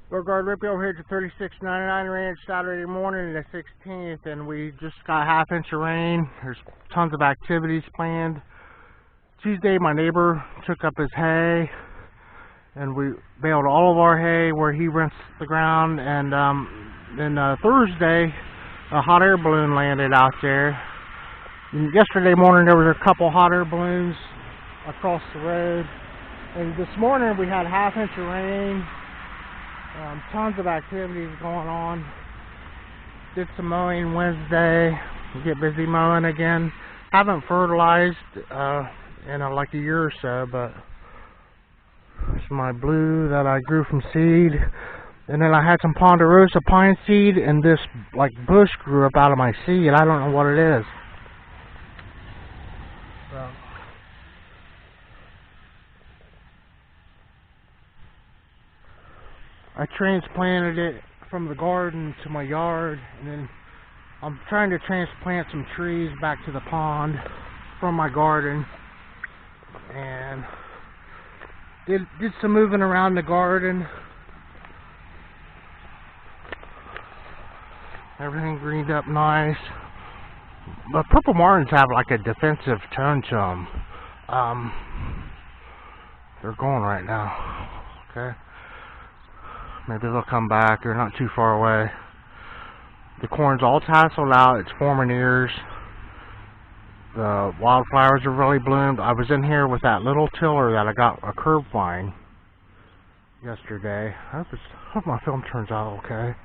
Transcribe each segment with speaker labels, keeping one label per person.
Speaker 1: Beauregard Rippey over here at the 3699 Ranch Saturday morning, the 16th, and we just got a half-inch of rain. There's tons of activities planned. Tuesday, my neighbor took up his hay, and we baled all of our hay where he rents the ground. And then Thursday, a hot air balloon landed out there. And yesterday morning, there was a couple hot air balloons across the road. And this morning, we had a half-inch of rain. Tons of activities going on. Did some mowing Wednesday. Get busy mowing again. Haven't fertilized in like a year or so, but it's my blue that I grew from seed. And then I had some ponderosa pine seed, and this like bush grew up out of my seed. I don't know what it is. So, I transplanted it from the garden to my yard, and then I'm trying to transplant some trees back to the pond from my garden, and did some moving around the garden. Everything greened up nice. But purple martins have like a defensive tone to them. They're going right now. Okay. Maybe they'll come back. They're not too far away. The corn's all tasseled out. It's forming ears. The wildflowers are really bloomed. I was in here with that little tiller that I got a curb vine yesterday. I hope my film turns out okay.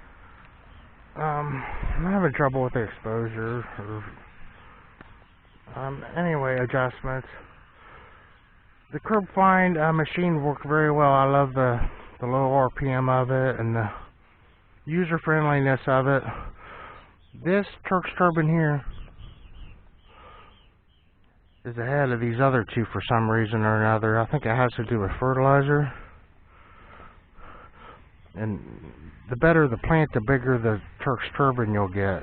Speaker 1: I'm having trouble with the exposure. Anyway, adjustments. The curb vine machine worked very well. I love the low RPM of it and the user friendliness of it. This Turk's turbine here is ahead of these other two for some reason or another. I think it has to do with fertilizer. And the better the plant, the bigger the Turk's turbine you'll get.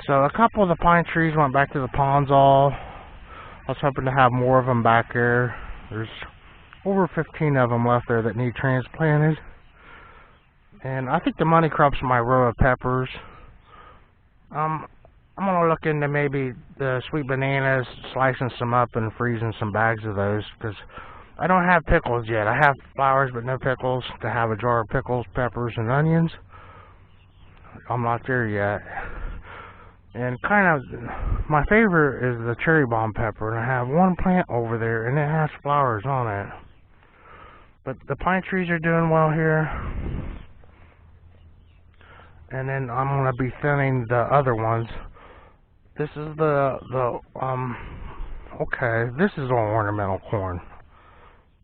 Speaker 1: So a couple of the pine trees went back to the ponds all. I was hoping to have more of them back there. There's over 15 of them left there that need transplanted. And I think the money crop's my row of peppers. I'm going to look into maybe the sweet bananas, slicing some up and freezing some bags of those, because I don't have pickles yet. I have flowers but no pickles. To have a jar of pickles, peppers, and onions, I'm not there yet. And kind of my favorite is the cherry bomb pepper, and I have one plant over there and it has flowers on it. But the pine trees are doing well here. And then I'm going to be thinning the other ones. This is okay, this is all ornamental corn.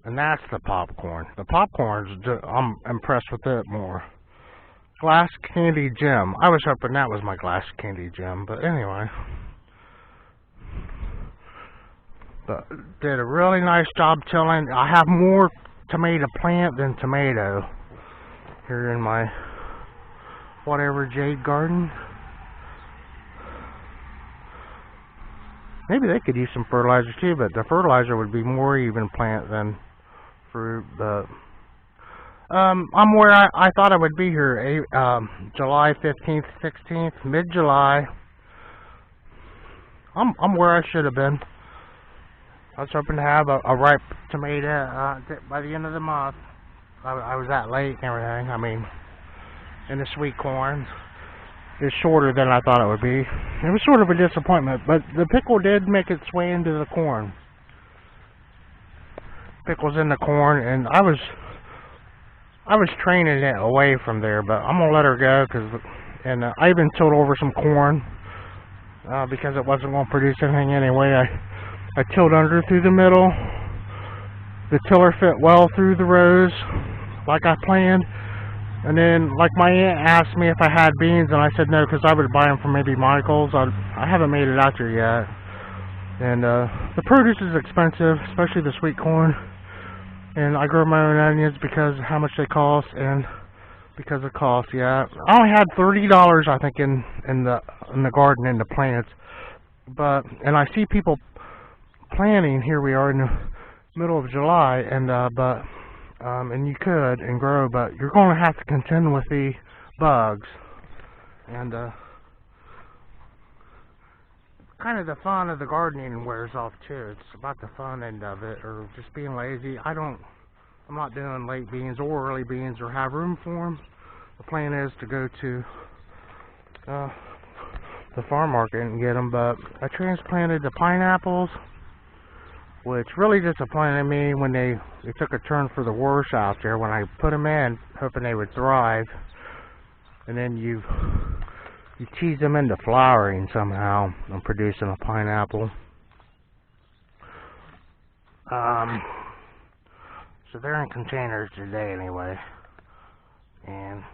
Speaker 1: And that's the popcorn. The popcorn's, I'm impressed with it more. Glass candy gem. I was hoping that was my glass candy gem, but anyway. But did a really nice job tilling. I have more tomato plant than tomato here in my whatever jade garden. Maybe they could use some fertilizer too, but the fertilizer would be more even plant than fruit. But I'm where I thought I would be here. July 15th, 16th, mid-July. I'm where I should have been. I was hoping to have a ripe tomato by the end of the month. I was that late and everything. I mean, and the sweet corn is shorter than I thought it would be. It was sort of a disappointment, but the pickle did make its way into the corn. Pickle's in the corn, and I was training it away from there, but I'm gonna let her go and I even tilled over some corn because it wasn't going to produce anything anyway. I tilled under through the middle. The tiller fit well through the rows like I planned. And then, like, my aunt asked me if I had beans, and I said no, because I would buy them from maybe Michael's. I haven't made it out there yet. And the produce is expensive, especially the sweet corn. And I grow my own onions because of how much they cost, and because of cost, yeah. I only had $30, I think, in the garden, in the plants. And I see people planting. Here we are in the middle of July, and but and you could and grow, but you're going to have to contend with the bugs. And kind of the fun of the gardening wears off too. It's about the fun end of it, or just being lazy. I'm not doing late beans or early beans or have room for them. The plan is to go to the farm market and get them, but I transplanted the pineapples, which really disappointed me when they took a turn for the worse out there when I put them in, hoping they would thrive, and then you tease them into flowering somehow and producing a pineapple. So they're in containers today anyway, and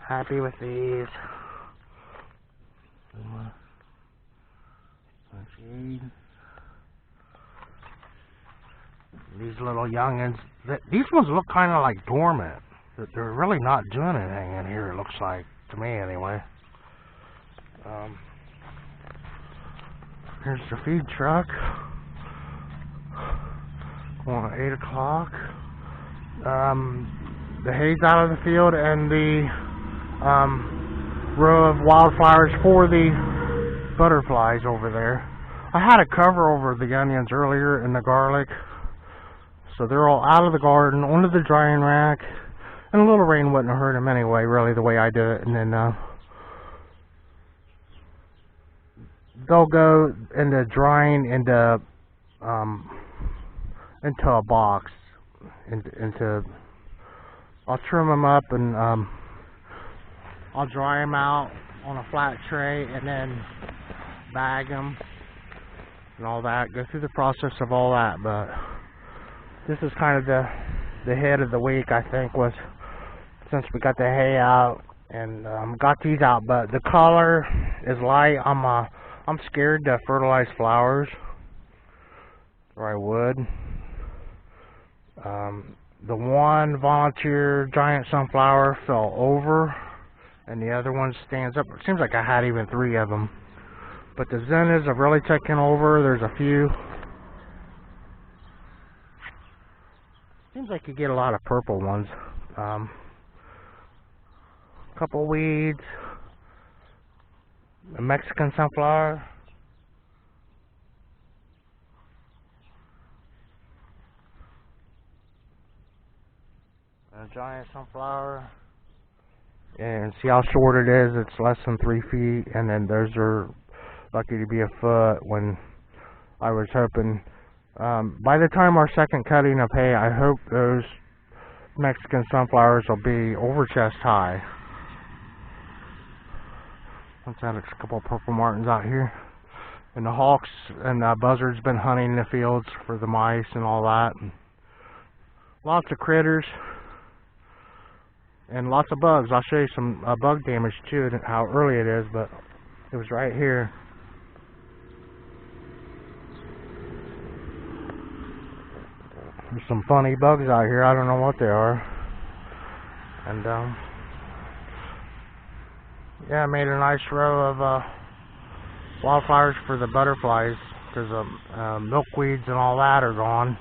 Speaker 1: happy with these. These little youngins, these ones look kind of like dormant. They're really not doing anything in here, it looks like, to me anyway. Here's the feed truck. Going at 8 o'clock. The hay's out of the field, and the row of wildflowers for the butterflies over there. I had a cover over the onions earlier and the garlic, so they're all out of the garden onto the drying rack, and a little rain wouldn't hurt them anyway, really, the way I do it. And then they'll go into drying into a box, I'll trim them up, and I'll dry them out on a flat tray, and then bag them and all that, go through the process of all that. But this is kind of the hit of the week, I think, was since we got the hay out and got these out. But the color is light. I'm scared to fertilize flowers, or I would. The one volunteer giant sunflower fell over, and the other one stands up. It seems like I had even 3 of them. But the zinnias have really taken over. There's a few. Seems like you get a lot of purple ones. Couple weeds. A Mexican sunflower. A giant sunflower. And see how short it is. It's less than 3 feet, and then those are lucky to be a foot. When I was hoping, by the time our second cutting of hay, I hope those Mexican sunflowers will be over chest high. Let's add a couple of purple martins out here. And the hawks and the buzzards been hunting the fields for the mice and all that. And lots of critters. And lots of bugs. I'll show you some bug damage too, and how early it is, but it was right here. There's some funny bugs out here. I don't know what they are. And yeah, I made a nice row of wildflowers for the butterflies, because milkweeds and all that are gone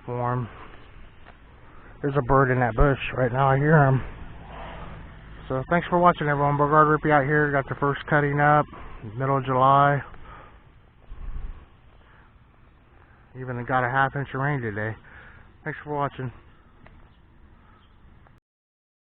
Speaker 1: for them. There's a bird in that bush right now. I hear him. So thanks for watching, everyone. Beauregard Rippey out here. Got the first cutting up, middle of July. Even got a half inch of rain today. Thanks for watching.